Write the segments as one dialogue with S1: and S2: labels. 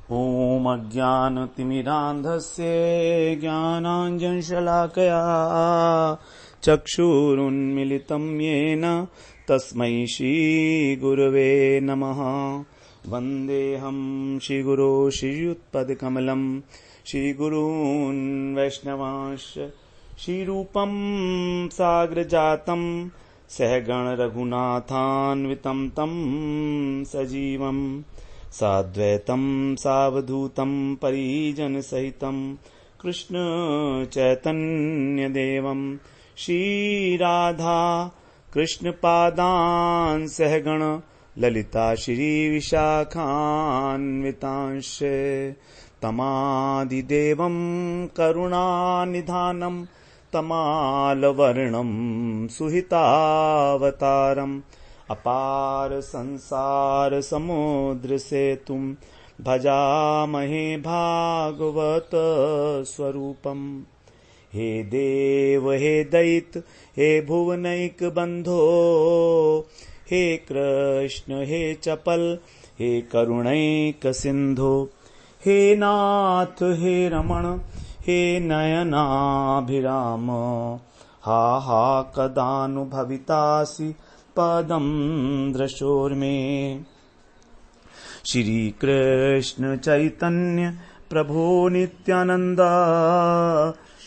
S1: ॐ अज्ञानतिमिरान्धस्य ज्ञानाञ्जनशलाकया चक्षुरुन्मिलितं येन तस्मै श्रीगुरवे नमः। वन्देऽहं श्रीगुरो श्रीयुत्पदकमलं श्रीगुरून् वैष्णवांश्च श्रीरूपं साग्रजातं सहगण रघुनाथान्वितं तं सजीवम् साद्वैतं सावधूतं परिजनसहितं कृष्ण चैतन्यदेवं श्रीराधा कृष्णपादान् सहगण ललिता श्रीविशाखान्वितांश्च तमादिदेवं करुणानिधानं तमालवर्णं सुहितावतारम् अपार संसार समुद्र से तुम भजामहे भागवत स्वरूपम। हे देव हे दैत हे भुवनैक बंधो हे कृष्ण हे चपल हे करुणैक सिंधो हे नाथ हे रमण हे नयनाभिराम हा हा कदानुभवितासि पदं दृशोर्मे। श्री कृष्ण चैतन्य प्रभो नित्यानंद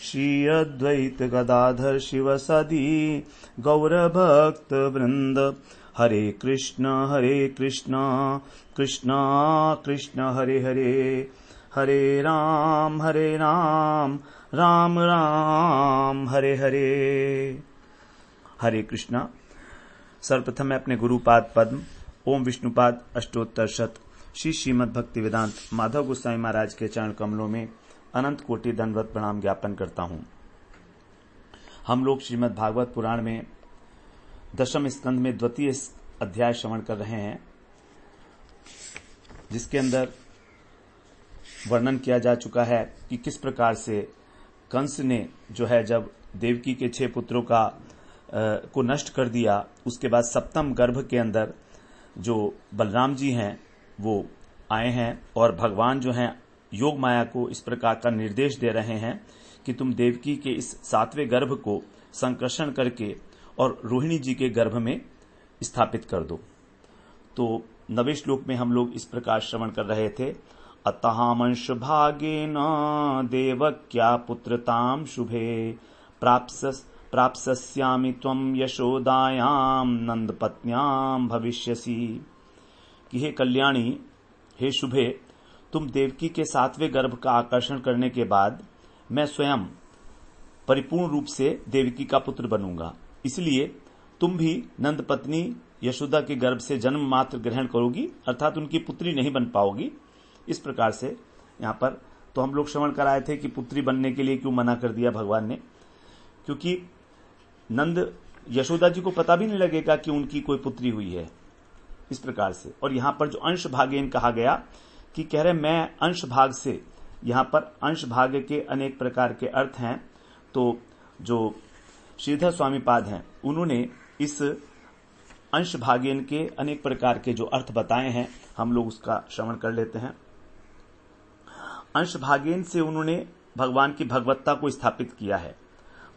S1: श्री अद्वैत गदाधर शिवसदि गौरभक्त वृंद। हरे कृष्ण कृष्ण कृष्ण हरे हरे हरे राम राम राम हरे हरे। हरे कृष्णा। सर्वप्रथम मैं अपने गुरुपाद पद्म ओम विष्णुपाद अष्टोत्तर शत श्री श्रीमद् भक्ति वेदांत माधव गोस्वामी महाराज के चरण कमलों में अनंत कोटि दंडवत प्रणाम ज्ञापन करता हूं। हम लोग श्रीमद् भागवत पुराण में दशम स्कंद में द्वितीय अध्याय श्रवण कर रहे हैं, जिसके अंदर वर्णन किया जा चुका है कि किस प्रकार से कंस ने जो है जब देवकी के 6 पुत्रों को नष्ट कर दिया, उसके बाद सप्तम गर्भ के अंदर जो बलराम जी हैं वो आए हैं और भगवान जो हैं योग माया को इस प्रकार का निर्देश दे रहे हैं कि तुम देवकी के इस 7वें गर्भ को संकर्षण करके और रोहिणी जी के गर्भ में स्थापित कर दो। तो 9वें श्लोक में हम लोग इस प्रकार श्रवण कर रहे थे। अतहामंश भागेन देवक्या पुत्रताम शुभे प्राप्स्यामि त्वं यशोदायां नंदपत्न्यां भविष्यसि। कि हे कल्याणी हे शुभे, तुम देवकी के 7वें गर्भ का आकर्षण करने के बाद मैं स्वयं परिपूर्ण रूप से देवकी का पुत्र बनूंगा, इसलिए तुम भी नंदपत्नी यशोदा के गर्भ से जन्म मात्र ग्रहण करोगी, अर्थात उनकी पुत्री नहीं बन पाओगी। इस प्रकार से यहाँ पर तो हम लोग श्रवण कराए थे कि पुत्री बनने के लिए क्यों मना कर दिया भगवान ने, क्योंकि नंद यशोदा जी को पता भी नहीं लगेगा कि उनकी कोई पुत्री हुई है, इस प्रकार से। और यहां पर जो अंश भागेन कहा गया कि कह रहे मैं अंश भाग से, यहां पर अंश भाग के अनेक प्रकार के अर्थ हैं। तो जो श्रीधर स्वामी पाद हैं उन्होंने इस अंश भागेन के अनेक प्रकार के जो अर्थ बताए हैं, हम लोग उसका श्रवण कर लेते हैं। अंश भागेन से उन्होंने भगवान की भगवत्ता को स्थापित किया है।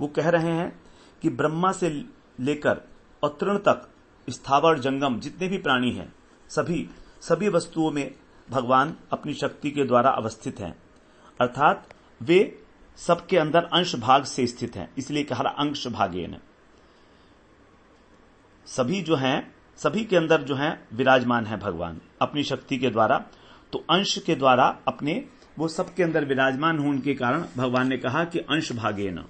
S1: वो कह रहे हैं कि ब्रह्मा से लेकर अतृण तक स्थावर जंगम जितने भी प्राणी हैं, सभी वस्तुओं में भगवान अपनी शक्ति के द्वारा अवस्थित हैं, अर्थात वे सबके अंदर अंश भाग से स्थित हैं, इसलिए कहा अंश भागेन। सभी जो हैं, सभी के अंदर जो हैं विराजमान है भगवान अपनी शक्ति के द्वारा। तो अंश के द्वारा अपने वो सबके अंदर विराजमान होने के कारण भगवान ने कहा कि अंश भागेन।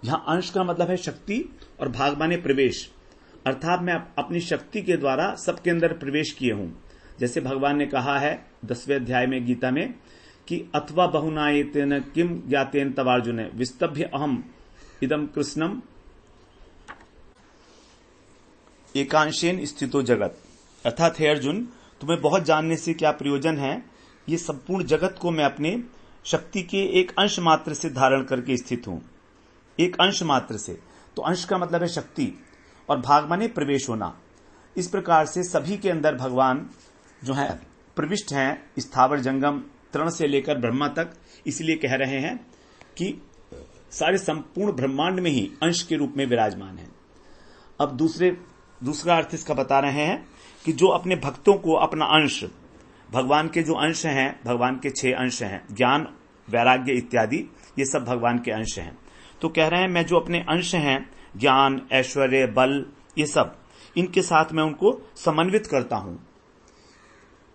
S1: यहां अंश का मतलब है शक्ति और भाग माने प्रवेश, अर्थात मैं अपनी शक्ति के द्वारा सबके अंदर प्रवेश किए हूं। जैसे भगवान ने कहा है 10वें अध्याय में गीता में कि अथवा बहुनायतेन किम ज्ञातेन तवार्जुन विस्तभ्य अहम इदम कृष्णम एकांशेन स्थितो जगत। अर्थात हे अर्जुन, तुम्हें बहुत जानने से क्या प्रयोजन है, ये संपूर्ण जगत को मैं अपने शक्ति के एक अंश मात्र से धारण करके स्थित हूं, एक अंश मात्र से। तो अंश का मतलब है शक्ति और भाग माने प्रवेश होना। इस प्रकार से सभी के अंदर भगवान जो है प्रविष्ट हैं स्थावर जंगम तृण से लेकर ब्रह्मा तक, इसलिए कह रहे हैं कि सारे संपूर्ण ब्रह्मांड में ही अंश के रूप में विराजमान है। अब दूसरा अर्थ इसका बता रहे हैं कि जो अपने भक्तों को अपना अंश, भगवान के जो अंश हैं, भगवान के 6 अंश हैं, ज्ञान वैराग्य इत्यादि, ये सब भगवान के अंश हैं। तो कह रहे हैं मैं जो अपने अंश हैं, ज्ञान, ऐश्वर्य, बल, ये सब, इनके साथ मैं उनको समन्वित करता हूं,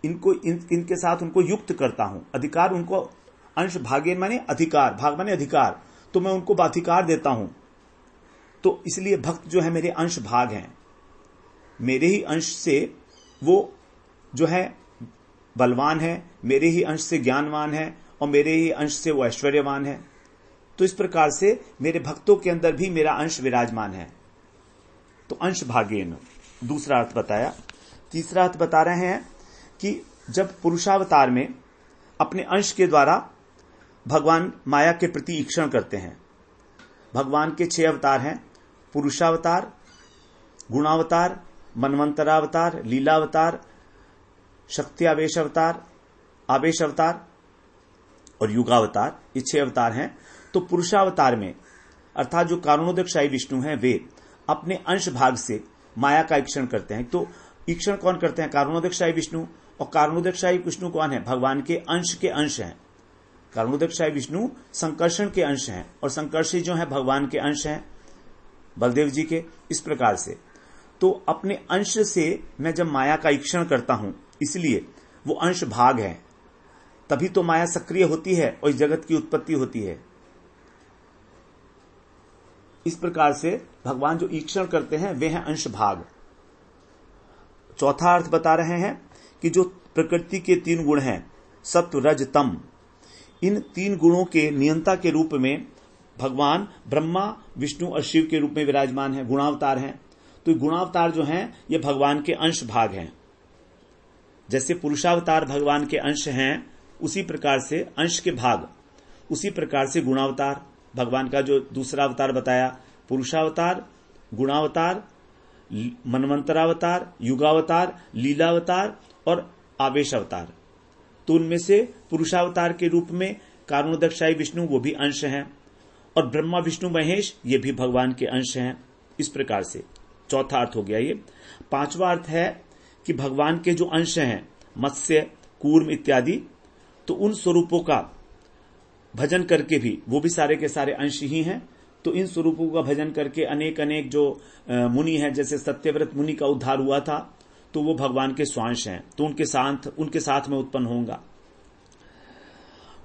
S1: इनके साथ उनको युक्त करता हूं। अधिकार उनको, अंश भागेन माने अधिकार, भाग माने अधिकार, तो मैं उनको अधिकार देता हूं। तो इसलिए भक्त जो है मेरे अंश भाग हैं, मेरे ही अंश से वो जो है बलवान है, मेरे ही अंश से ज्ञानवान है और मेरे ही अंश से वो ऐश्वर्यवान है। तो इस प्रकार से मेरे भक्तों के अंदर भी मेरा अंश विराजमान है। तो अंश भागेन दूसरा अर्थ बताया। तीसरा अर्थ बता रहे हैं कि जब पुरुषावतार में अपने अंश के द्वारा भगवान माया के प्रति ईक्षण करते हैं। भगवान के 6 अवतार हैं, पुरुषावतार, गुणावतार, मनवंतरावतार, लीलावतार, शक्ति अवतार, आवेश अवतार और युगावतार, ये 6 अवतार हैं। तो पुरुषावतार में अर्थात जो कारुणोदकशाही विष्णु हैं, वे अपने अंश भाग से माया का ईक्षण करते हैं। तो ईक्षण कौन करते हैं? कारुणोदकशाही विष्णु। और कारुणोदकशाही विष्णु कौन है? भगवान के अंश हैं। कारुणोदकशाही विष्णु संकर्षण के अंश हैं और संकर्षी जो है भगवान के अंश हैं, बलदेव जी के। इस प्रकार से तो अपने अंश से मैं जब माया का ईक्षण करता हूं, इसलिए वो अंश भाग है, तभी तो माया सक्रिय होती है और इस जगत की उत्पत्ति होती है। इस प्रकार से भगवान जो ईक्षण करते हैं वे हैं अंश भाग। चौथा अर्थ बता रहे हैं कि जो प्रकृति के 3 गुण हैं, सत्व, रज, तम, इन 3 गुणों के नियंता के रूप में भगवान ब्रह्मा, विष्णु और शिव के रूप में विराजमान है, गुणावतार हैं। तो गुणावतार जो हैं ये भगवान के अंश भाग हैं। जैसे पुरुषावतार भगवान के अंश हैं, उसी प्रकार से अंश के भाग, उसी प्रकार से गुणावतार भगवान का जो दूसरा अवतार बताया, पुरुषावतार, गुणावतार, मनवंतरावतार, युगावतार, लीलावतार और आवेश अवतार। तो उनमें से पुरुषावतार के रूप में कारुणोदकशाही विष्णु वो भी अंश हैं और ब्रह्मा, विष्णु, महेश ये भी भगवान के अंश हैं। इस प्रकार से चौथा अर्थ हो गया ये। 5वां अर्थ है कि भगवान के जो अंश हैं, मत्स्य, कूर्म इत्यादि, तो उन स्वरूपों का भजन करके भी, वो भी सारे के सारे अंश ही हैं। तो इन स्वरूपों का भजन करके अनेक जो मुनि हैं, जैसे सत्यव्रत मुनि का उद्धार हुआ था, तो वो भगवान के स्वांश हैं, तो उनके साथ में उत्पन्न होगा।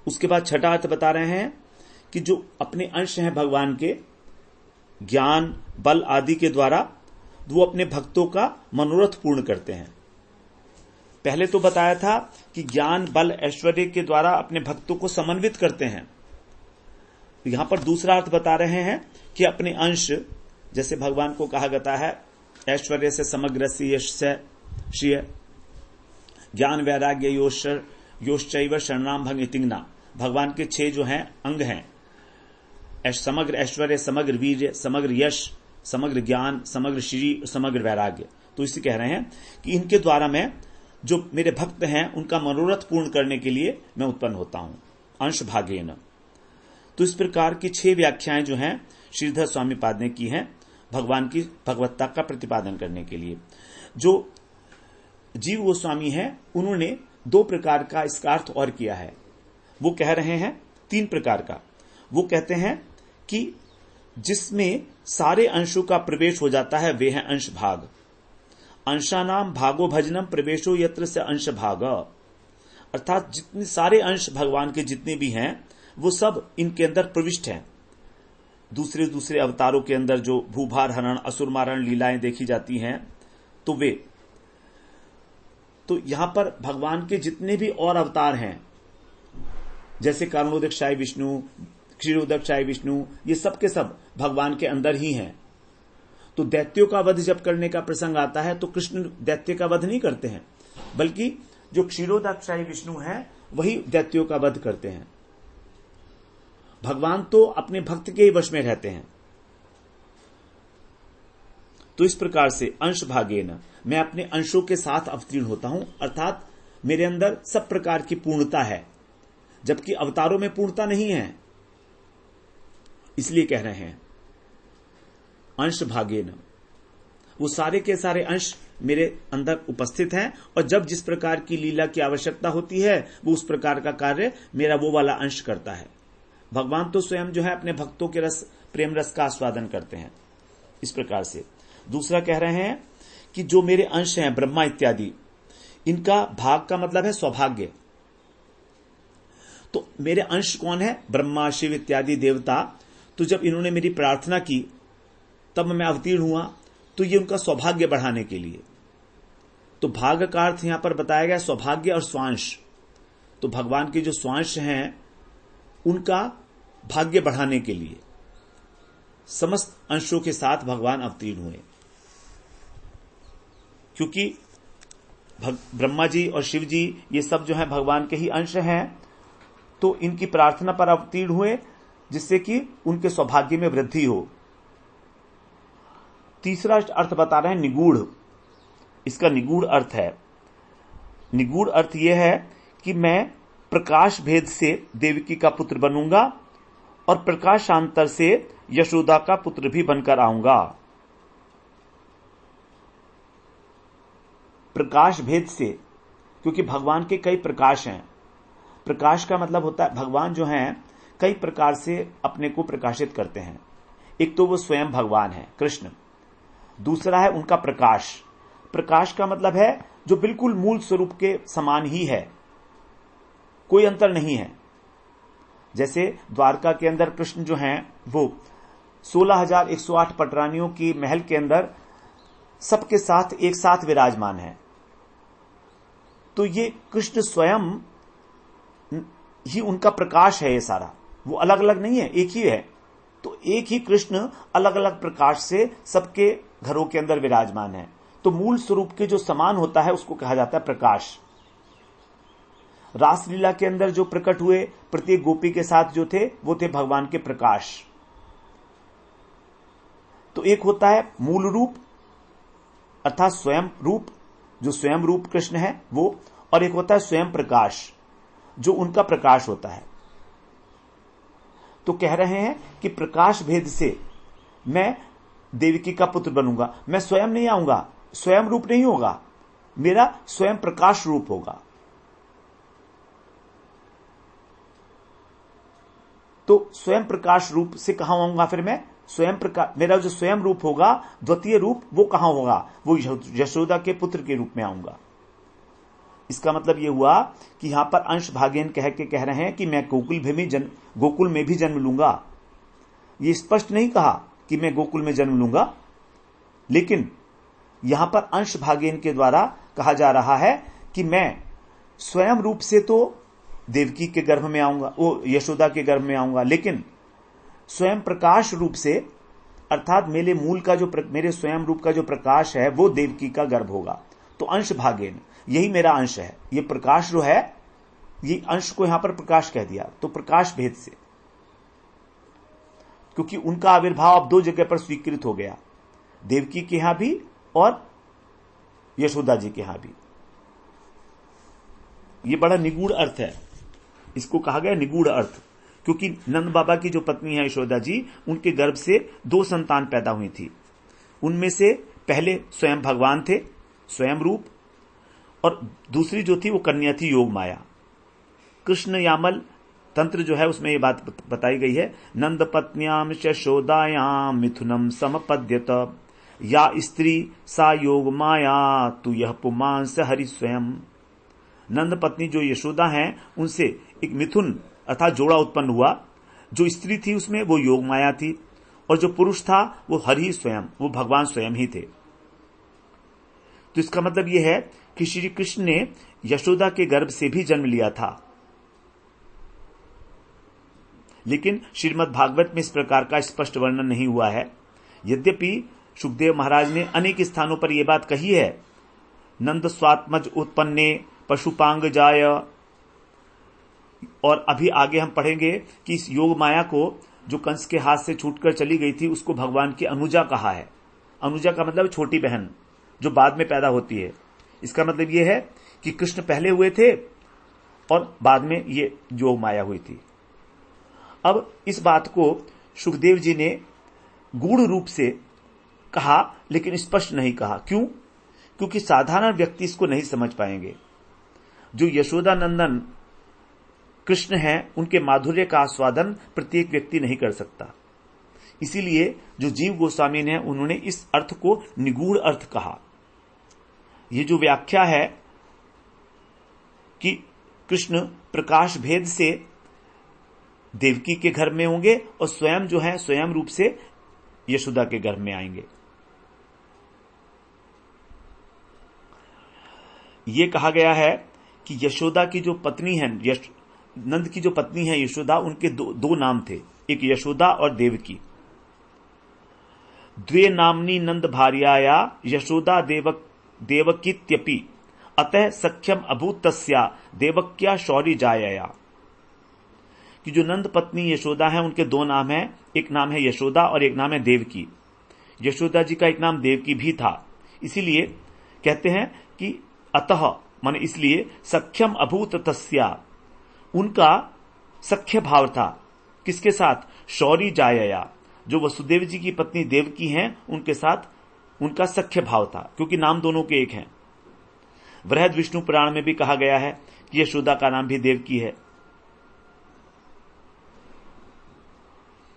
S1: उसके बाद छठा अर्थ बता रहे हैं कि जो अपने अंश हैं भगवान के, ज्ञान, बल आदि के द्वारा वो अपने भक्तों का मनोरथ पूर्ण करते हैं। पहले तो बताया था कि ज्ञान, बल, ऐश्वर्य के द्वारा अपने भक्तों को समन्वित करते हैं। यहां पर दूसरा अर्थ बता रहे हैं कि अपने अंश, जैसे भगवान को कहा जाता है ऐश्वर्य से समग्र यश से श्रिय, ज्ञान वैराग्य योश्चैव शरणाम भंग इतिंगना, भगवान के 6 जो हैं अंग हैं, समग्र ऐश्वर्य, समग्र वीर्य, समग्र यश, समग्र ज्ञान, समग्र श्री, समग्र वैराग्य। तो इसे कह रहे हैं कि इनके द्वारा मैं, जो मेरे भक्त हैं, उनका मनोरथ पूर्ण करने के लिए मैं उत्पन्न होता हूं, अंश भागेन। तो इस प्रकार की 6 व्याख्याएं जो हैं श्रीधर स्वामी पाद ने की हैं भगवान की भगवत्ता का प्रतिपादन करने के लिए। जो जीव गोस्वामी हैं उन्होंने 2 प्रकार का इसका अर्थ और किया है। वो कह रहे हैं 3 प्रकार का। वो कहते हैं कि जिसमें सारे अंशों का प्रवेश हो जाता है वे हैं अंश भाग। अंशानाम भागो भजनम प्रवेशो यत्र से अंश भाग, अर्थात जितने सारे अंश भगवान के जितने भी हैं वो सब इनके अंदर प्रविष्ट हैं। दूसरे अवतारों के अंदर जो भूभार हरण, असुर मारण लीलाएं देखी जाती हैं, तो वे, तो यहां पर भगवान के जितने भी और अवतार हैं, जैसे कारुणोदकशाही विष्णु, क्षीरोदकशाही विष्णु, ये सब के सब भगवान के अंदर ही हैं। तो दैत्यों का वध जब करने का प्रसंग आता है तो कृष्ण दैत्य का वध नहीं करते हैं, बल्कि जो क्षीरोदकशाही विष्णु हैं वही दैत्यों का वध करते हैं। भगवान तो अपने भक्त के ही वश में रहते हैं। तो इस प्रकार से अंश भागेन, मैं अपने अंशों के साथ अवतीर्ण होता हूं, अर्थात मेरे अंदर सब प्रकार की पूर्णता है, जबकि अवतारों में पूर्णता नहीं है। इसलिए कह रहे हैं अंश भागेन, वो सारे के सारे अंश मेरे अंदर उपस्थित हैं, और जब जिस प्रकार की लीला की आवश्यकता होती है वो उस प्रकार का कार्य मेरा वो वाला अंश करता है। भगवान तो स्वयं जो है अपने भक्तों के प्रेम रस का आस्वादन करते हैं। इस प्रकार से दूसरा कह रहे हैं कि जो मेरे अंश हैं ब्रह्मा इत्यादि, इनका भाग का मतलब है सौभाग्य। तो मेरे अंश कौन है? ब्रह्मा, शिव इत्यादि देवता। तो जब इन्होंने मेरी प्रार्थना की तब मैं अवतीर्ण हुआ, तो ये उनका सौभाग्य बढ़ाने के लिए। तो भाग का अर्थ यहां पर बताया गया सौभाग्य और स्वांश। तो भगवान के जो स्वांश हैं उनका भाग्य बढ़ाने के लिए समस्त अंशों के साथ भगवान अवतीर्ण हुए। क्योंकि ब्रह्मा जी और शिव जी ये सब जो है भगवान के ही अंश हैं, तो इनकी प्रार्थना पर अवतीर्ण हुए जिससे कि उनके सौभाग्य में वृद्धि हो। तीसरा अर्थ बता रहे हैं निगूढ़। इसका निगूढ़ अर्थ है, निगूढ़ अर्थ यह है कि मैं प्रकाश भेद से देवकी का पुत्र बनूंगा और प्रकाशांतर से यशोदा का पुत्र भी बनकर आऊंगा। प्रकाश भेद से, क्योंकि भगवान के कई प्रकाश हैं। प्रकाश का मतलब होता है भगवान जो हैं कई प्रकार से अपने को प्रकाशित करते हैं। एक तो वो स्वयं भगवान है कृष्ण, दूसरा है उनका प्रकाश। प्रकाश का मतलब है जो बिल्कुल मूल स्वरूप के समान ही है, कोई अंतर नहीं है। जैसे द्वारका के अंदर कृष्ण जो हैं वो 16,108 पटरानियों की महल के अंदर सबके साथ एक साथ विराजमान है। तो ये कृष्ण स्वयं ही उनका प्रकाश है। ये सारा वो अलग अलग नहीं है, एक ही है। तो एक ही कृष्ण अलग अलग प्रकाश से सबके घरों के अंदर विराजमान है। तो मूल स्वरूप के जो समान होता है उसको कहा जाता है प्रकाश। रासलीला के अंदर जो प्रकट हुए प्रत्येक गोपी के साथ जो थे वो थे भगवान के प्रकाश। तो एक होता है मूल रूप अर्थात स्वयं रूप, जो स्वयं रूप कृष्ण है वो, और एक होता है स्वयं प्रकाश जो उनका प्रकाश होता है। तो कह रहे हैं कि प्रकाश भेद से मैं देवकी का पुत्र बनूंगा। मैं स्वयं नहीं आऊंगा, स्वयं रूप नहीं होगा, मेरा स्वयं प्रकाश रूप होगा। तो स्वयं प्रकाश रूप से कहां आऊंगा फिर मैं? स्वयं प्रकाश, मेरा जो स्वयं रूप होगा द्वितीय रूप वो कहां होगा? वो यशोदा के पुत्र के रूप में आऊंगा। इसका मतलब यह हुआ कि यहां पर अंश भागेन कह रहे हैं कि मैं गोकुल में भी जन्म लूंगा। ये स्पष्ट नहीं कहा कि मैं गोकुल में जन्म लूंगा, लेकिन यहां पर अंश भागेन के द्वारा कहा जा रहा है कि मैं स्वयं रूप से तो देवकी के गर्भ में आऊंगा, वो यशोदा के गर्भ में आऊंगा, लेकिन स्वयं प्रकाश रूप से अर्थात मेरे मूल का जो मेरे स्वयं रूप का जो प्रकाश है वो देवकी का गर्भ होगा। तो अंश भागेन यही मेरा अंश है। ये प्रकाश जो है, ये अंश को यहां पर प्रकाश कह दिया, तो प्रकाश भेद से, क्योंकि उनका आविर्भाव अब दो जगह पर स्वीकृत हो गया, देवकी के यहां भी और यशोदा जी के यहां भी। ये बड़ा निगूढ़ अर्थ है, इसको कहा गया निगूढ़ अर्थ, क्योंकि नंद बाबा की जो पत्नी है यशोदा जी, उनके गर्भ से दो संतान पैदा हुई थी। उनमें से पहले स्वयं भगवान थे स्वयं रूप, और दूसरी जो थी वो कन्या थी योग माया। कृष्ण यामल तंत्र जो है उसमें ये बात बताई गई है, नंद पत्न्याम यशोदायाम मिथुनम समपद्यत या स्त्री सा योग माया तू यह पुमांस हरि स्वयं। नंद पत्नी जो यशोदा हैं उनसे एक मिथुन अर्थात जोड़ा उत्पन्न हुआ। जो स्त्री थी उसमें वो योग माया थी, और जो पुरुष था वो हरि स्वयं, वो भगवान स्वयं ही थे। तो इसका मतलब यह है कि श्री कृष्ण ने यशोदा के गर्भ से भी जन्म लिया था, लेकिन श्रीमद् भागवत में इस प्रकार का स्पष्ट वर्णन नहीं हुआ है। यद्यपि सुखदेव महाराज ने अनेक स्थानों पर यह बात कही है, नंद स्वात्मज उत्पन्ने पशुपांग जाय, और अभी आगे हम पढ़ेंगे कि इस योग माया को जो कंस के हाथ से छूटकर चली गई थी उसको भगवान की अनुजा कहा है। अनुजा का मतलब छोटी बहन जो बाद में पैदा होती है। इसका मतलब यह है कि कृष्ण पहले हुए थे और बाद में ये योग माया हुई थी। अब इस बात को सुखदेव जी ने गूढ़ रूप से कहा, लेकिन स्पष्ट नहीं कहा। क्यों? क्योंकि साधारण व्यक्ति इसको नहीं समझ पाएंगे। जो यशोदा नंदन कृष्ण हैं, उनके माधुर्य का आस्वादन प्रत्येक व्यक्ति नहीं कर सकता। इसीलिए जो जीव गोस्वामी ने, उन्होंने इस अर्थ को निगूढ़ अर्थ कहा। ये जो व्याख्या है कि कृष्ण प्रकाश भेद से देवकी के घर में होंगे और स्वयं जो है स्वयं रूप से यशोदा के घर में आएंगे। ये कहा गया है कि यशोदा की जो पत्नी है, नंद की जो पत्नी है यशोदा, उनके दो नाम थे, एक यशोदा और देवकी। द्वे नामनी नंद भार्याया यशोदा देवकीत्यपि अतः सख्यम अभूत तस्या देवक्या शौरी जायया। कि जो नंद पत्नी यशोदा है, उनके दो नाम हैं, एक नाम है यशोदा और एक नाम है देवकी। यशोदा जी का एक नाम देवकी भी था। इसीलिए कहते हैं कि अतः माने इसलिए सख्यम अभूत तस्या, उनका सख्य भाव था। किसके साथ? शौरी जायया, जो वसुदेव जी की पत्नी देवकी हैं उनके साथ उनका सख्य भाव था, क्योंकि नाम दोनों के एक हैं। वृहद विष्णु पुराण में भी कहा गया है कि यशोदा का नाम भी देवकी है।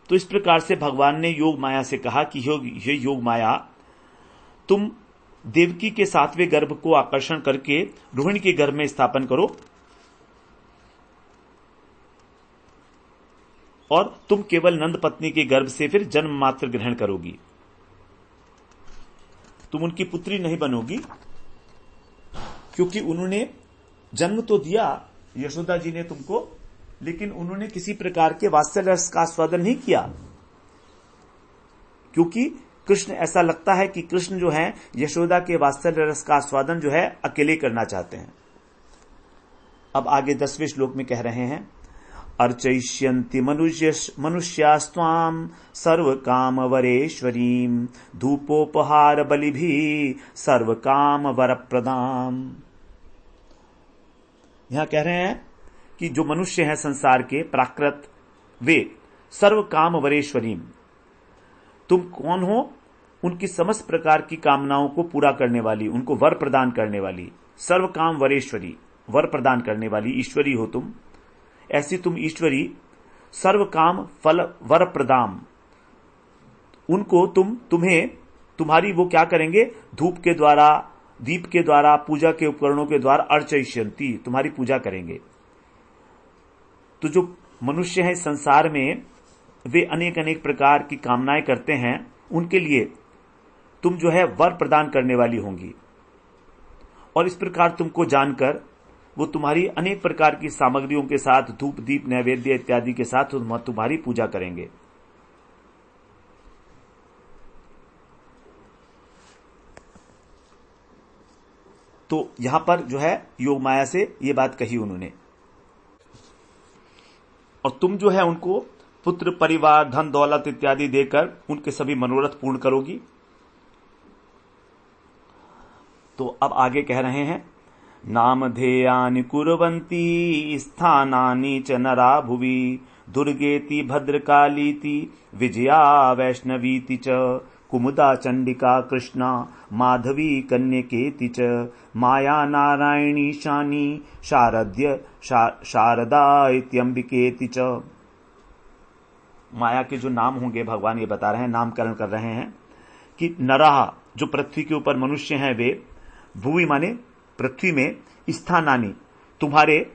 S1: तो इस प्रकार से भगवान ने योग माया से कहा कि ये योग माया, तुम देवकी के 7वें गर्भ को आकर्षण करके रोहिणी के गर्भ में स्थापन करो और तुम केवल नंद पत्नी के गर्भ से फिर जन्म मात्र ग्रहण करोगी। तुम उनकी पुत्री नहीं बनोगी, क्योंकि उन्होंने जन्म तो दिया यशोदा जी ने तुमको, लेकिन उन्होंने किसी प्रकार के वात्सल्य रस का आस्वादन नहीं किया। क्योंकि कृष्ण, ऐसा लगता है कि कृष्ण जो है यशोदा के वात्सल्य रस का आस्वादन जो है अकेले करना चाहते हैं। अब आगे 10वें श्लोक में कह रहे हैं, अर्चयिष्यन्ति मनुष्यास्त्वाम सर्व काम वरेश्वरीम धूपोपहार बलिभिः सर्व काम वर प्रदाम। यहां कह रहे हैं कि जो मनुष्य हैं संसार के प्राकृत, वे सर्व काम वरेश्वरीम, तुम कौन हो? उनकी समस्त प्रकार की कामनाओं को पूरा करने वाली, उनको वर प्रदान करने वाली। सर्व काम वरेश्वरी, वर प्रदान करने वाली ईश्वरी हो तुम। ऐसी तुम ईश्वरी सर्व काम फल वर प्रदाम, उनको तुम्हारी वो क्या करेंगे? धूप के द्वारा, दीप के द्वारा, पूजा के उपकरणों के द्वारा अर्चयिष्यन्ति, तुम्हारी पूजा करेंगे। तो जो मनुष्य है इस संसार में, वे अनेक अनेक प्रकार की कामनाएं करते हैं, उनके लिए तुम जो है वर प्रदान करने वाली होंगी। और इस प्रकार तुमको जानकर वो तुम्हारी अनेक प्रकार की सामग्रियों के साथ, धूप दीप नैवेद्य इत्यादि के साथ तुम्हारी पूजा करेंगे। तो यहां पर जो है योग माया से ये बात कही उन्होंने। और तुम जो है उनको पुत्र, परिवार, धन दौलत इत्यादि देकर उनके सभी मनोरथ पूर्ण करोगी। तो अब आगे कह रहे हैं, नामधेयानि कुर्वन्ति स्थानानि च नरा भुवि दुर्गेति भद्रकालीति विजया वैष्णवीति च कुमुदा चंडिका कृष्णा माधवी कन्यकेति च माया नारायणी शानी शारदा इत्यंबिकेति च। माया के जो नाम होंगे भगवान ये बता रहे हैं, नामकरण कर रहे हैं कि नरह, जो पृथ्वी के ऊपर मनुष्य हैं, वे भूवि माने पृथ्वी में, स्थानानि तुम्हारे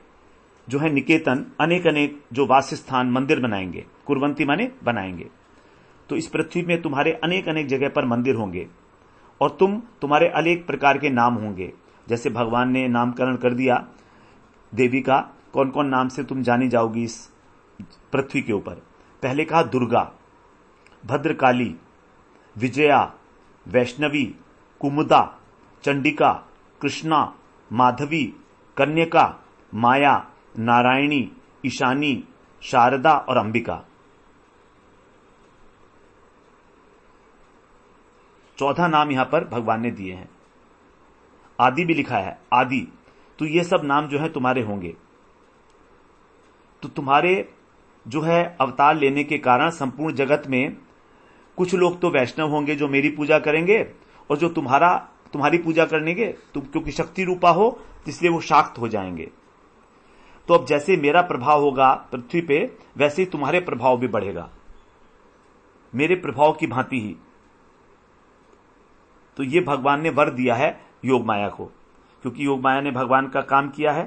S1: जो है निकेतन, अनेक अनेक जो वासस्थान मंदिर बनाएंगे। कुर्वंती माने बनाएंगे। तो इस पृथ्वी में तुम्हारे अनेक अनेक जगह पर मंदिर होंगे और तुम्हारे अनेक प्रकार के नाम होंगे। जैसे भगवान ने नामकरण कर दिया देवी का, कौन कौन नाम से तुम जानी जाओगी इस पृथ्वी के ऊपर। पहले कहा दुर्गा, भद्रकाली, विजया, वैष्णवी, कुमुदा, चंडिका, कृष्णा, माधवी, कन्यका, माया, नारायणी, ईशानी, शारदा और अंबिका। 14 नाम यहां पर भगवान ने दिए हैं। आदि भी लिखा है, आदि तो ये सब नाम जो है तुम्हारे होंगे। तो तुम्हारे जो है अवतार लेने के कारण संपूर्ण जगत में कुछ लोग तो वैष्णव होंगे जो मेरी पूजा करेंगे, और जो तुम्हारी पूजा करेंगे, तुम क्योंकि शक्ति रूपा हो इसलिए वो शाक्त हो जाएंगे। तो अब जैसे मेरा प्रभाव होगा पृथ्वी पे, वैसे ही तुम्हारे प्रभाव भी बढ़ेगा, मेरे प्रभाव की भांति ही। तो ये भगवान ने वर दिया है योग माया को, क्योंकि योग माया ने भगवान का काम किया है।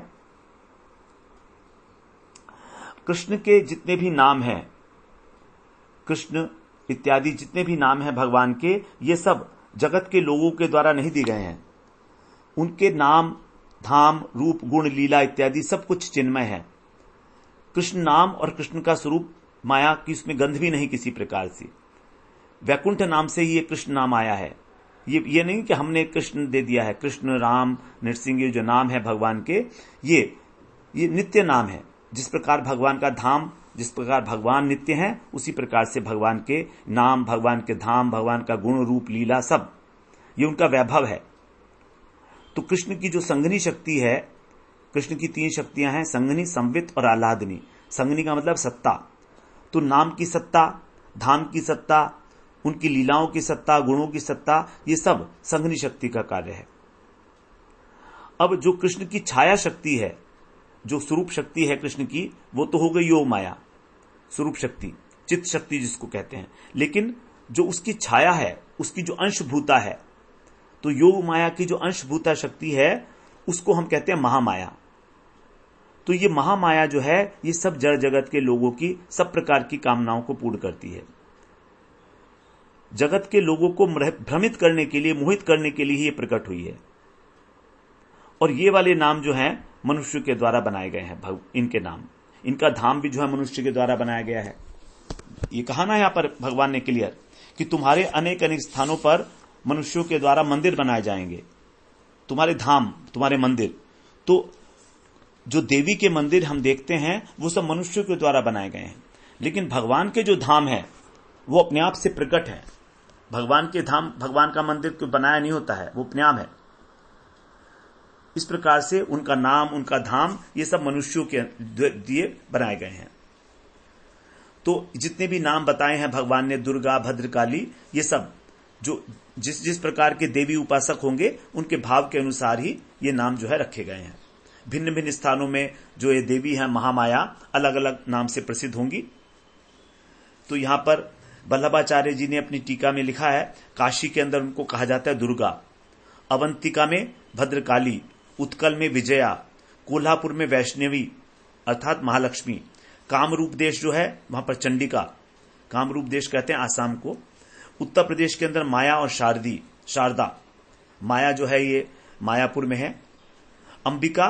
S1: कृष्ण के जितने भी नाम हैं, कृष्ण इत्यादि जितने भी नाम हैं भगवान के, ये सब जगत के लोगों के द्वारा नहीं दिए गए हैं। उनके नाम, धाम, रूप, गुण, लीला इत्यादि सब कुछ चिन्मय है। कृष्ण नाम और कृष्ण का स्वरूप माया की उसमें गंध भी नहीं किसी प्रकार से। वैकुंठ नाम से ही ये कृष्ण नाम आया है। ये नहीं कि हमने कृष्ण दे दिया है। कृष्ण, राम, नरसिंह, ये जो नाम है भगवान के, ये नित्य नाम है। जिस प्रकार भगवान का धाम, जिस प्रकार भगवान नित्य हैं, उसी प्रकार से भगवान के नाम, भगवान के धाम, भगवान का गुण, रूप, लीला सब ये उनका वैभव है। तो कृष्ण की जो संघनी शक्ति है, कृष्ण की 3 शक्तियां हैं, संघनी, संवित और आह्लादनी। संघनी का मतलब सत्ता। तो नाम की सत्ता, धाम की सत्ता, उनकी लीलाओं की सत्ता, गुणों की सत्ता, ये सब संघनी शक्ति का कार्य है। अब जो कृष्ण की छाया शक्ति है, जो स्वरूप शक्ति है कृष्ण की, वो तो हो गई योग माया, स्वरूप शक्ति, चित्त शक्ति जिसको कहते हैं। लेकिन जो उसकी छाया है, उसकी जो अंशभूता है, तो योग माया की जो अंशभूता शक्ति है, उसको हम कहते हैं महामाया। तो ये महामाया जो है, ये सब जड़ जगत के लोगों की सब प्रकार की कामनाओं को पूर्ण करती है। जगत के लोगों को भ्रमित करने के लिए, मोहित करने के लिए ही ये प्रकट हुई है। और ये वाले नाम जो हैं मनुष्य के द्वारा बनाए गए हैं। इनके नाम, इनका धाम भी जो है मनुष्य के द्वारा बनाया गया है। ये कहा ना यहां पर भगवान ने क्लियर कि तुम्हारे अनेक अनेक स्थानों पर मनुष्यों के द्वारा मंदिर बनाए जाएंगे। तुम्हारे धाम, तुम्हारे मंदिर, तो जो देवी के मंदिर हम देखते हैं वो सब मनुष्यों के द्वारा बनाए गए हैं। लेकिन भगवान के जो धाम है वो अपने आप से प्रकट है। भगवान के धाम, भगवान का मंदिर कोई बनाया नहीं होता है, वो अपने आप है। इस प्रकार से उनका नाम, उनका धाम, ये सब मनुष्यों के दिए बनाए गए हैं। तो जितने भी नाम बताए हैं भगवान ने, दुर्गा, भद्रकाली, ये सब जो जिस जिस प्रकार के देवी उपासक होंगे उनके भाव के अनुसार ही ये नाम जो है रखे गए हैं। भिन्न भिन्न स्थानों में जो ये देवी है महामाया, अलग अलग नाम से प्रसिद्ध होंगी। तो यहां पर वल्लभाचार्य जी ने अपनी टीका में लिखा है, काशी के अंदर उनको कहा जाता है दुर्गा, अवंतिका में भद्रकाली, उत्कल में विजया, कोल्हापुर में वैष्णवी अर्थात महालक्ष्मी, कामरूप देश जो है वहां पर चंडिका, कामरूप देश कहते हैं आसाम को, उत्तर प्रदेश के अंदर माया और शारदा, माया जो है ये मायापुर में है, अंबिका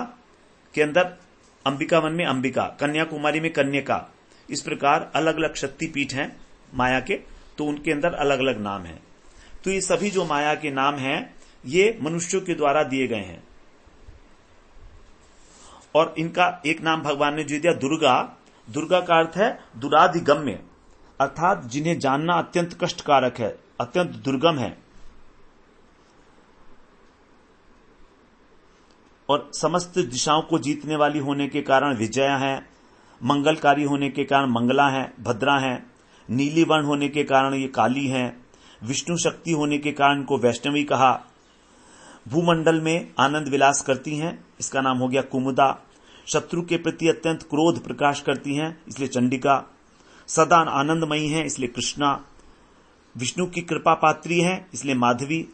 S1: के अंदर अंबिका वन में अंबिका, कन्याकुमारी में कन्यका। इस प्रकार अलग अलग शक्तिपीठ हैं माया के, तो उनके अंदर अलग अलग नाम हैं। तो ये सभी जो माया के नाम हैं ये मनुष्यों के द्वारा दिए गए हैं। और इनका एक नाम भगवान ने जो दिया दुर्गा, दुर्गा का अर्थ है दुराधिगम्य, अर्थात जिन्हें जानना अत्यंत कष्टकारक है, अत्यंत दुर्गम है। और समस्त दिशाओं को जीतने वाली होने के कारण विजया है, मंगलकारी होने के कारण मंगला है, भद्रा है, नीली वर्ण होने के कारण ये काली है, विष्णु शक्ति होने के कारण इनको वैष्णवी कहा, भूमंडल में आनंद विलास करती हैं, इसका नाम हो गया कुमुदा, शत्रु के प्रति अत्यंत क्रोध प्रकाश करती हैं, इसलिए चंडिका, सदा आनंदमयी हैं, इसलिए कृष्णा, विष्णु की कृपा पात्री हैं, इसलिए माधवी।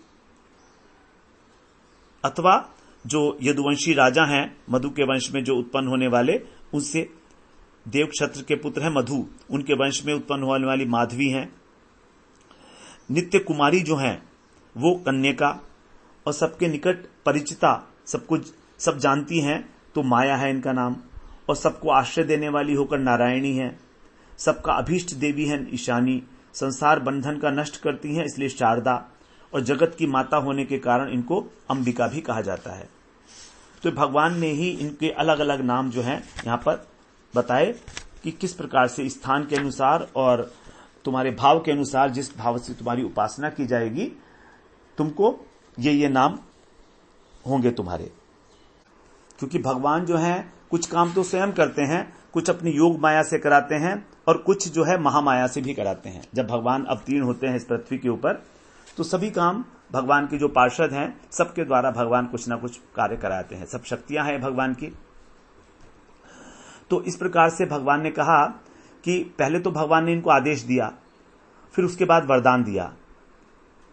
S1: अथवा जो यदुवंशी राजा हैं, मधु के वंश में जो उत्पन्न होने वाले, उनसे देव क्षत्र के पुत्र हैं मधु, उनके वंश में उत्पन्न होने वाली माधवी हैं। नित्य कुमारी जो हैं वो कन्यका, और सबके निकट परिचिता, सब कुछ सब जानती हैं, तो माया है इनका नाम। और सबको आश्रय देने वाली होकर नारायणी है, सबका अभीष्ट देवी है ईशानी, संसार बंधन का नष्ट करती हैं, इसलिए शारदा, और जगत की माता होने के कारण इनको अंबिका भी कहा जाता है। तो भगवान ने ही इनके अलग अलग नाम जो हैं यहां पर बताए कि किस प्रकार से स्थान के अनुसार और तुम्हारे भाव के अनुसार, जिस भाव से तुम्हारी उपासना की जाएगी, तुमको ये नाम होंगे तुम्हारे। क्योंकि भगवान जो है कुछ काम तो स्वयं करते हैं, कुछ अपनी योग माया से कराते हैं और कुछ जो है महामाया से भी कराते हैं। जब भगवान अवतीर्ण होते हैं इस पृथ्वी के ऊपर तो सभी काम भगवान के जो पार्षद हैं सबके द्वारा भगवान कुछ ना कुछ कार्य कराते हैं। सब शक्तियां हैं भगवान की। तो इस प्रकार से भगवान ने कहा कि पहले तो भगवान ने इनको आदेश दिया, फिर उसके बाद वरदान दिया।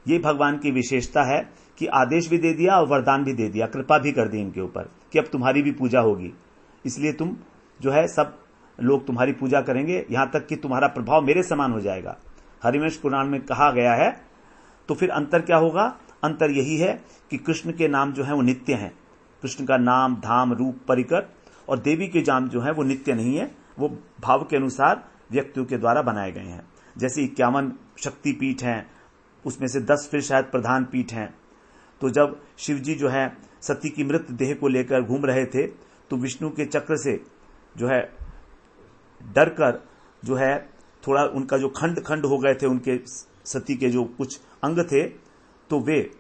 S1: ये भगवान की विशेषता है कि आदेश भी दे दिया और वरदान भी दे दिया, कृपा भी कर दी इनके ऊपर कि अब तुम्हारी भी पूजा होगी, इसलिए तुम जो है सब लोग तुम्हारी पूजा करेंगे, यहां तक कि तुम्हारा प्रभाव मेरे समान हो जाएगा। हरिवंश पुराण में कहा गया है। तो फिर अंतर क्या होगा? अंतर यही है कि कृष्ण के नाम जो है वो नित्य हैं। कृष्ण का नाम, धाम, रूप, परिकर, और देवी के नाम जो है वो नित्य नहीं है, वो भाव के अनुसार व्यक्तियों के द्वारा बनाए गए हैं। जैसे 51 शक्ति पीठ हैं, उसमें से 10 फिर शायद प्रधान पीठ हैं। तो जब शिव जी जो है सती की मृत देह को लेकर घूम रहे थे तो विष्णु के चक्र से जो है डर कर जो है थोड़ा उनका जो खंड खंड हो गए थे, उनके सती के जो कुछ अंग थे, तो वे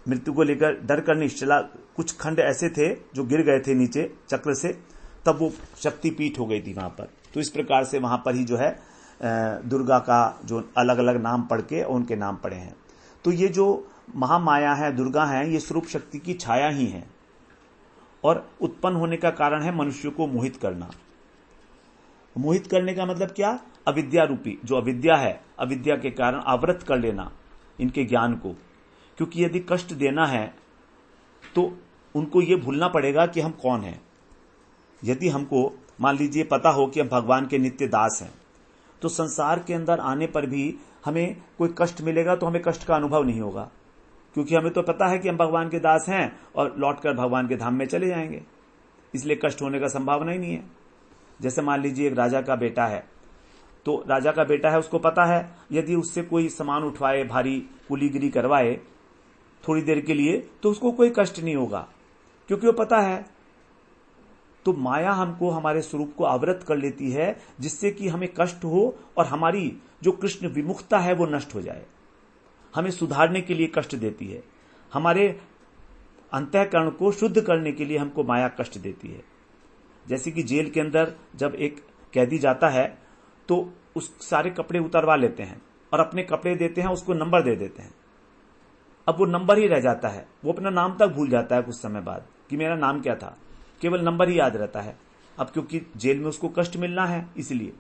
S1: मृत्यु को लेकर डर कर निश्चला, कुछ खंड ऐसे थे जो गिर गए थे नीचे चक्र से, तब वो शक्तिपीठ हो गई थी वहां पर। तो इस प्रकार से वहां पर ही जो है दुर्गा का जो अलग अलग नाम पढ़ के उनके नाम पड़े हैं। तो ये जो महामाया है, दुर्गा है, ये स्वरूप शक्ति की छाया ही है और उत्पन्न होने का कारण है मनुष्य को मोहित करना। मोहित करने का मतलब क्या? अविद्या रूपी जो अविद्या है, अविद्या के कारण आवृत कर लेना इनके ज्ञान को। क्योंकि यदि कष्ट देना है तो उनको ये भूलना पड़ेगा कि हम कौन हैं। यदि हमको मान लीजिए पता हो कि हम भगवान के नित्य दास हैं, तो संसार के अंदर आने पर भी हमें कोई कष्ट मिलेगा तो हमें कष्ट का अनुभव नहीं होगा, क्योंकि हमें तो पता है कि हम भगवान के दास हैं और लौटकर भगवान के धाम में चले जाएंगे, इसलिए कष्ट होने का संभावना ही नहीं है। जैसे मान लीजिए एक राजा का बेटा है, तो राजा का बेटा है, उसको पता है यदि उससे कोई सामान उठवाए, भारी कुलीगिरी करवाए थोड़ी देर के लिए, तो उसको कोई कष्ट नहीं होगा, क्योंकि वो पता है। तो माया हमको हमारे स्वरूप को आवृत कर लेती है, जिससे कि हमें कष्ट हो और हमारी जो कृष्ण विमुखता है वो नष्ट हो जाए। हमें सुधारने के लिए कष्ट देती है, हमारे अंतःकरण को शुद्ध करने के लिए हमको माया कष्ट देती है। जैसे कि जेल के अंदर जब एक कैदी जाता है तो उस सारे कपड़े उतरवा लेते हैं और अपने कपड़े देते हैं, उसको नंबर दे देते हैं। अब वो नंबर ही रह जाता है, वो अपना नाम तक भूल जाता है कुछ समय बाद कि मेरा नाम क्या था, केवल नंबर ही याद रहता है। अब क्योंकि जेल में उसको कष्ट मिलना है इसलिए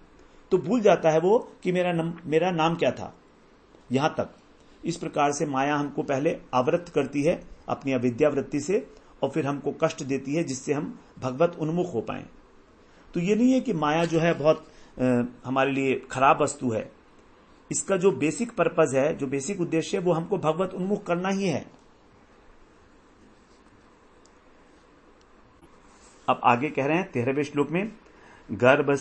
S1: तो भूल जाता है वो कि मेरा नाम क्या था, यहां तक। इस प्रकार से माया हमको पहले आवृत करती है अपनी अविद्या वृत्ति से और फिर हमको कष्ट देती है, जिससे हम भगवत उन्मुख हो पाएं। तो ये नहीं है कि माया जो है बहुत हमारे लिए खराब वस्तु है। इसका जो बेसिक पर्पज है, जो बेसिक उद्देश्य है, वो हमको भगवत उन्मुख करना ही है। अब आगे कह रहे हैं 13वें श्लोक में, गर्भ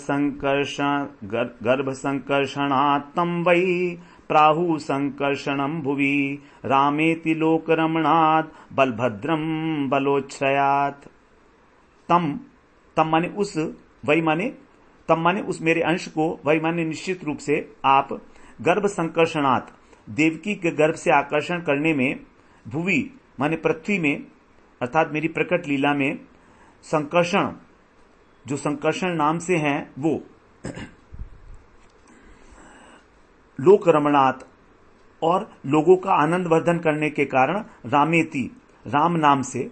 S1: संकर्षणात्तम वै प्राहु संकर्षणम भुवि रामेति लोक रमणात् बलभद्रम बलोच्छ्रयात्। तम माने उस, वही माने तम माने उस मेरे अंश को, वही माने निश्चित रूप से आप गर्भ संकर्षणात् देवकी के गर्भ से आकर्षण करने में, भुवि माने पृथ्वी में, अर्थात मेरी प्रकट लीला में संकर्षण, जो संकर्षण नाम से हैं वो लोक रमणात् और लोगों का आनंद वर्धन करने के कारण रामेति राम नाम से,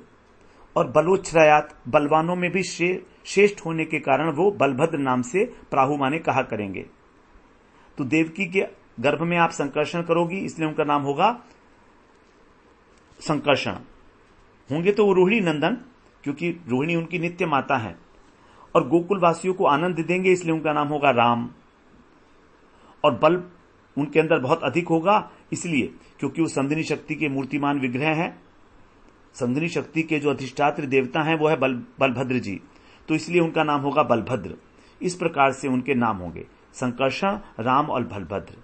S1: और बलोच्छ्रयात् बलवानों में भी श्रेष्ठ होने के कारण वो बलभद्र नाम से प्राहु माने कहा करेंगे। तो देवकी के गर्भ में आप संकर्षण करोगी, इसलिए उनका नाम होगा संकर्षण। होंगे तो वो रोहिणी नंदन, क्योंकि रोहिणी उनकी नित्य माता है, और गोकुल वासियों को आनंद देंगे, इसलिए उनका नाम होगा राम। और बल उनके अंदर बहुत अधिक होगा, इसलिए क्योंकि वो संधिनी शक्ति के मूर्तिमान विग्रह हैं। संधिनी शक्ति के जो अधिष्ठात्र देवता हैं वो है बलभद्र जी, तो इसलिए उनका नाम होगा बलभद्र। इस प्रकार से उनके नाम होंगे संकर्षण, राम और बलभद्र।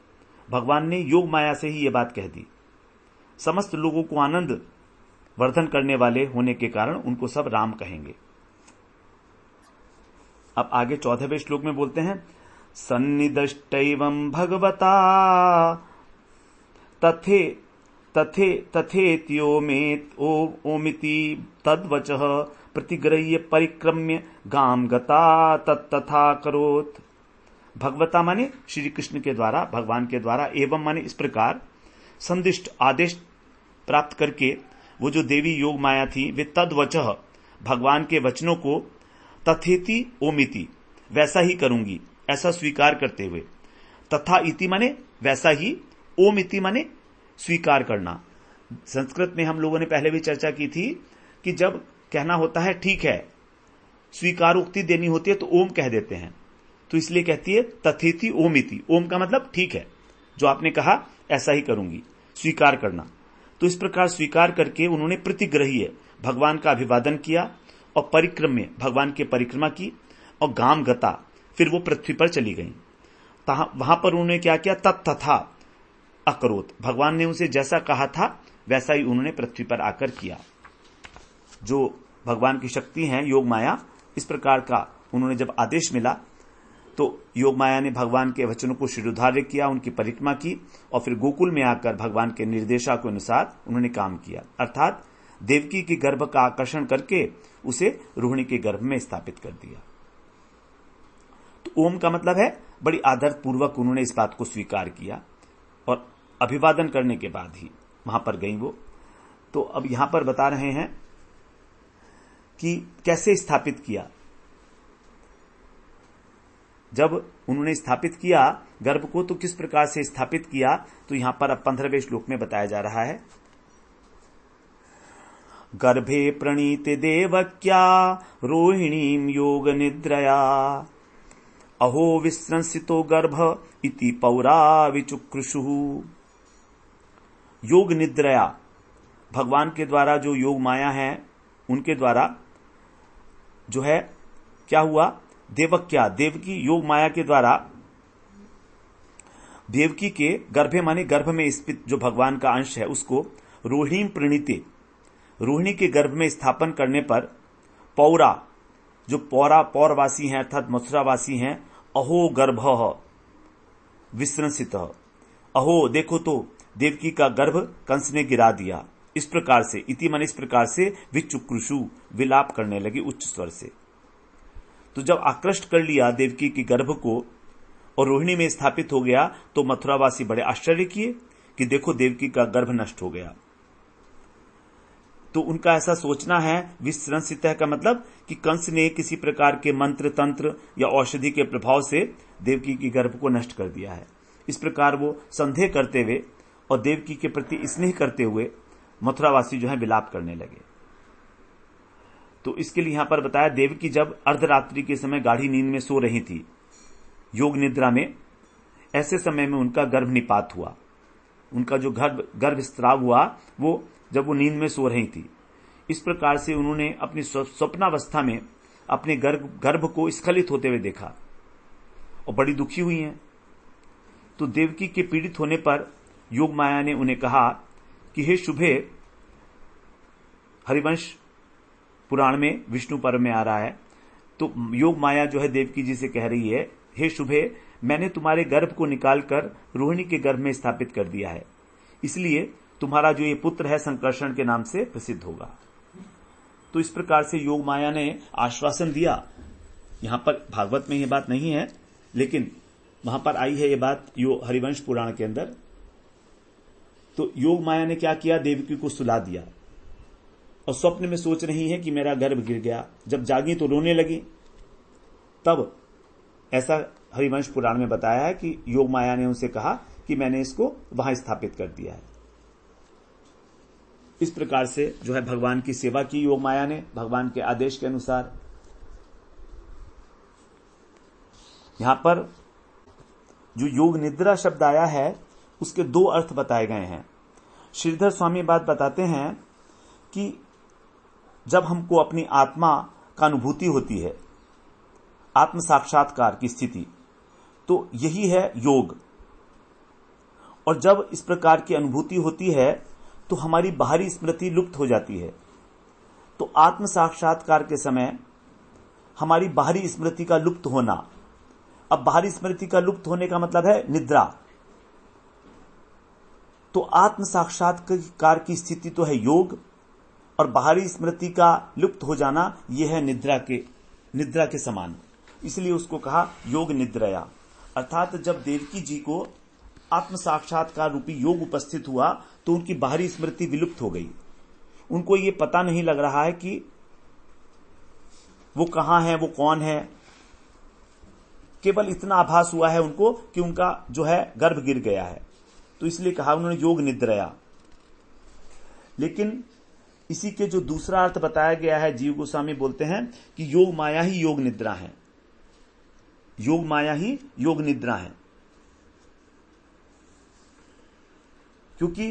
S1: भगवान ने योग माया से ही ये बात कह दी। समस्त लोगों को आनंद वर्धन करने वाले होने के कारण उनको सब राम कहेंगे। अब आगे 14वें श्लोक में बोलते हैं, सन्निदष्टैवं भगवता ओमिति तद्वचः प्रतिग्रह्य परिक्रम्य गाम गता तत्तथा करोत्। भगवता माने श्री कृष्ण के द्वारा, भगवान के द्वारा, एवं माने इस प्रकार संदिष्ट आदेश प्राप्त करके वो जो देवी योग माया थी वे तद्वचः भगवान के वचनों को तथेति ओमिति वैसा ही करूंगी ऐसा स्वीकार करते हुए, तथा इति माने वैसा ही, ओम इति माने स्वीकार करना। संस्कृत में हम लोगों ने पहले भी चर्चा की थी कि जब कहना होता है ठीक है, स्वीकारोक्ति देनी होती है तो ओम कह देते हैं, तो इसलिए कहती है तथेति ओम इति। ओम का मतलब ठीक है, जो आपने कहा ऐसा ही करूंगी, स्वीकार करना। तो इस प्रकार स्वीकार करके उन्होंने प्रतिग्रह्य भगवान का अभिवादन किया और परिक्रम्य भगवान की परिक्रमा की और गाम गता फिर वो पृथ्वी पर चली गई। वहां पर उन्होंने क्या किया, तत्तथा अकरोत, भगवान ने उनसे जैसा कहा था वैसा ही उन्होंने पृथ्वी पर आकर किया। जो भगवान की शक्ति है योग माया, इस प्रकार का उन्होंने जब आदेश मिला तो योग माया ने भगवान के वचनों को शिरोधार्य किया, उनकी परिक्रमा की और फिर गोकुल में आकर भगवान के निर्देशा के अनुसार उन्होंने काम किया, अर्थात देवकी के गर्भ का आकर्षण करके उसे रोहिणी के गर्भ में स्थापित कर दिया। तो ओम का मतलब है बड़ी आदर पूर्वक उन्होंने इस बात को स्वीकार किया और अभिवादन करने के बाद ही वहां पर गई वो। तो अब यहां पर बता रहे हैं कि कैसे स्थापित किया। जब उन्होंने स्थापित किया गर्भ को तो किस प्रकार से स्थापित किया, तो यहां पर अब 15वें श्लोक में बताया जा रहा है। गर्भे प्रणीते देवक्या रोहिणीं योग निद्रया अहो विस्रंसितो गर्भ इति पौरा विचुकृषु। योग निद्रया, भगवान के द्वारा जो योग माया है उनके द्वारा जो है क्या हुआ, देवक्या देवकी योग माया के द्वारा देवकी के गर्भे माने गर्भ में स्थित जो भगवान का अंश है उसको रोहिणी प्रणीते, रोहिणी के गर्भ में स्थापन करने पर पौरा जो पौरवासी हैं अर्थात मथुरावासी हैं, अहो गर्भ विस्रंसित, अहो देखो तो देवकी का गर्भ कंस ने गिरा दिया। इस प्रकार से इति मन इस प्रकार से विचुकृषु विलाप करने लगी उच्च स्वर से। तो जब आकृष्ट कर लिया देवकी के गर्भ को और रोहिणी में स्थापित हो गया तो मथुरावासी बड़े आश्चर्य किए कि देखो देवकी का गर्भ नष्ट हो गया। तो उनका ऐसा सोचना है, विस्रंसित का मतलब कि कंस ने किसी प्रकार के मंत्र तंत्र या औषधि के प्रभाव से देवकी की गर्भ को नष्ट कर दिया है। इस प्रकार वो संदेह करते हुए और देवकी के प्रति स्नेह करते हुए मथुरावासी जो है विलाप करने लगे। तो इसके लिए यहां पर बताया, देवकी जब अर्धरात्रि के समय गाढ़ी नींद में सो रही थी योग निद्रा में, ऐसे समय में उनका गर्भ निपात हुआ। उनका जो गर्भ स्त्राव हुआ वो जब वो नींद में सो रही थी। इस प्रकार से उन्होंने अपनी स्वप्नावस्था में अपने गर्भ को स्खलित होते हुए देखा और बड़ी दुखी हुई हैं। तो देवकी के पीड़ित होने पर योग माया ने उन्हें कहा कि हे शुभे, हरिवंश पुराण में विष्णु पर्व में आ रहा है, तो योग माया जो है देवकी जी से कह रही है, हे शुभे, मैंने तुम्हारे गर्भ को निकालकर रोहिणी के गर्भ में स्थापित कर दिया है, इसलिए तुम्हारा जो ये पुत्र है संकर्षण के नाम से प्रसिद्ध होगा। तो इस प्रकार से योग माया ने आश्वासन दिया। यहां पर भागवत में ये बात नहीं है, लेकिन वहां पर आई है ये बात हरिवंश पुराण के अंदर। तो योग माया ने क्या किया, देवकी को सुला दिया और स्वप्न में सोच रही है कि मेरा गर्भ गिर गया। जब जागी तो रोने लगी। तब ऐसा हरिवंश पुराण में बताया है कि योग माया ने उनसे कहा कि मैंने इसको वहां स्थापित कर दिया है। इस प्रकार से जो है भगवान की सेवा की योग माया ने भगवान के आदेश के अनुसार। यहां पर जो योग निद्रा शब्द आया है उसके दो अर्थ बताए गए हैं। श्रीधर स्वामी बात बताते हैं कि जब हमको अपनी आत्मा का अनुभूति होती है, आत्म साक्षात्कार की स्थिति, तो यही है योग। और जब इस प्रकार की अनुभूति होती है तो हमारी बाहरी स्मृति लुप्त हो जाती है। तो आत्म साक्षात्कार के समय हमारी बाहरी स्मृति का लुप्त होना। अब बाहरी स्मृति का लुप्त होने का मतलब है निद्रा। तो आत्म साक्षात्कार की स्थिति तो है योग, और बाहरी स्मृति का लुप्त हो जाना यह है निद्रा के समान। इसलिए उसको कहा योग निद्रया। अर्थात जब देवकी जी को आत्म साक्षात्कार रूपी योग उपस्थित हुआ तो उनकी बाहरी स्मृति विलुप्त हो गई। उनको ये पता नहीं लग रहा है कि वो कहां है, वो कौन है। केवल इतना आभास हुआ है उनको कि उनका जो है गर्भ गिर गया है, तो इसलिए कहा उन्होंने योग निद्रया। लेकिन इसी के जो दूसरा अर्थ बताया गया है, जीव गोस्वामी बोलते हैं कि योग माया ही योग निद्रा है। योग माया ही योग निद्रा है, क्योंकि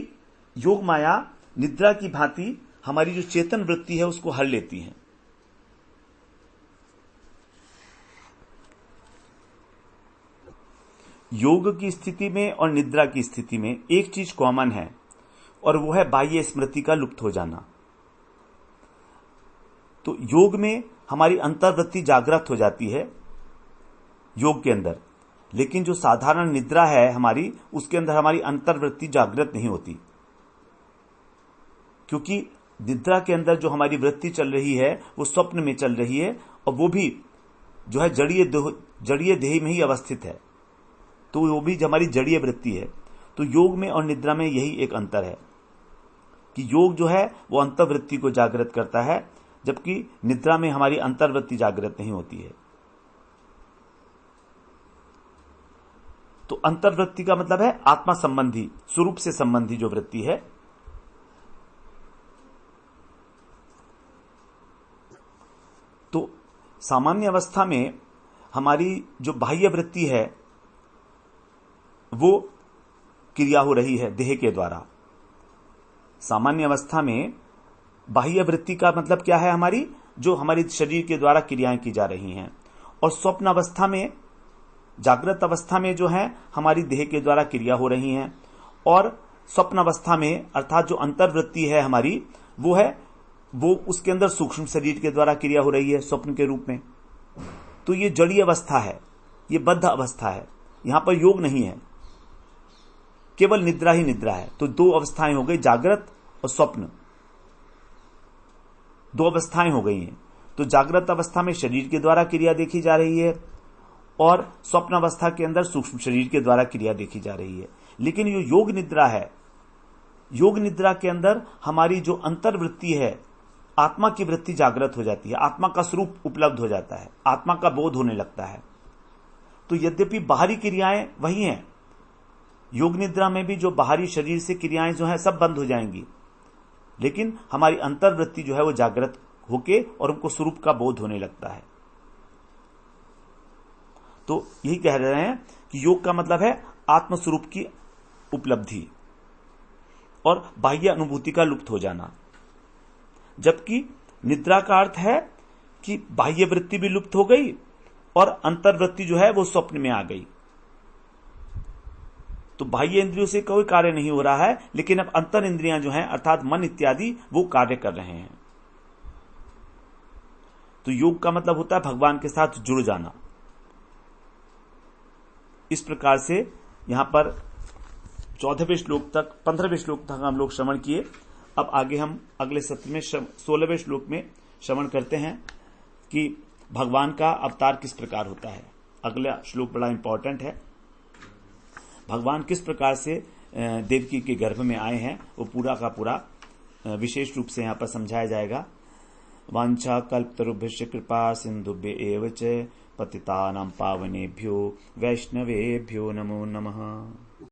S1: योग माया निद्रा की भांति हमारी जो चेतन वृत्ति है उसको हर लेती है। योग की स्थिति में और निद्रा की स्थिति में एक चीज कॉमन है, और वो है बाह्य स्मृति का लुप्त हो जाना। तो योग में हमारी अंतर्वृत्ति जागृत हो जाती है योग के अंदर, लेकिन जो साधारण निद्रा है हमारी, उसके अंदर हमारी अंतर्वृत्ति जागृत नहीं होती, क्योंकि निद्रा के अंदर जो हमारी वृत्ति चल रही है वो स्वप्न में चल रही है, और वो भी जो है जड़ीय देह में ही अवस्थित है, तो वो भी हमारी जड़ीय वृत्ति है। तो योग में और निद्रा में यही एक अंतर है कि योग जो है वो अंतर्वृत्ति को जागृत करता है, जबकि निद्रा में हमारी अंतर्वृत्ति जागृत नहीं होती है। तो अंतर्वृत्ति का मतलब है आत्मा संबंधी, स्वरूप से संबंधी जो वृत्ति है। तो सामान्य अवस्था में हमारी जो बाह्य वृत्ति है वो क्रिया हो रही है देह के द्वारा। सामान्य अवस्था में बाह्य वृत्ति का मतलब क्या है, हमारी जो हमारी शरीर के द्वारा क्रियाएं की जा रही हैं, और स्वप्न अवस्था में, जागृत अवस्था में जो है हमारी देह के द्वारा क्रिया हो रही हैं, और स्वप्न अवस्था में अर्थात जो अंतर्वृत्ति है हमारी वो उसके अंदर सूक्ष्म शरीर के द्वारा क्रिया हो रही है स्वप्न के रूप में। तो ये जड़ीय अवस्था है, ये बद्ध अवस्था है, यहां पर योग नहीं है, केवल निद्रा ही निद्रा है। तो दो अवस्थाएं हो गई, जागृत और स्वप्न, दो अवस्थाएं हो गई हैं। तो जागृत अवस्था में शरीर के द्वारा क्रिया देखी जा रही है, और स्वप्न अवस्था के अंदर सूक्ष्म शरीर के द्वारा क्रिया देखी जा रही है। लेकिन ये योग निद्रा है, योग निद्रा के अंदर हमारी जो अंतर्वृत्ति है, आत्मा की वृत्ति जागृत हो जाती है, आत्मा का स्वरूप उपलब्ध हो जाता है, आत्मा का बोध होने लगता है। तो यद्यपि बाहरी क्रियाएं वही हैं, योग निद्रा में भी जो बाहरी शरीर से क्रियाएं जो है सब बंद हो जाएंगी, लेकिन हमारी अंतर्वृत्ति जो है वो जागृत होके और उनको स्वरूप का बोध होने लगता है। तो यही कह रहे हैं कि योग का मतलब है आत्मस्वरूप की उपलब्धि और बाह्य अनुभूति का लुप्त हो जाना, जबकि निद्रा का अर्थ है कि बाह्य वृत्ति भी लुप्त हो गई और अंतर्वृत्ति जो है वो स्वप्न में आ गई। तो बाह्य इंद्रियों से कोई कार्य नहीं हो रहा है, लेकिन अब अंतर इंद्रियां जो हैं अर्थात मन इत्यादि वो कार्य कर रहे हैं। तो योग का मतलब होता है भगवान के साथ जुड़ जाना। इस प्रकार से यहां पर 14वें श्लोक तक 15वें श्लोक तक हम लोग श्रवण किए। अब आगे हम अगले सत्र में 16वें श्लोक में श्रवण करते हैं कि भगवान का अवतार किस प्रकार होता है। अगला श्लोक बड़ा इंपॉर्टेंट है। भगवान किस प्रकार से देवकी के गर्भ में आए हैं वो पूरा का पूरा विशेष रूप से यहां पर समझाया जाएगा। वांछा कल्पतरुभ्यश्च कृपा सिंधुभ्य एव च पतितानां पावनेभ्यो वैष्णवेभ्यो नमो नमः।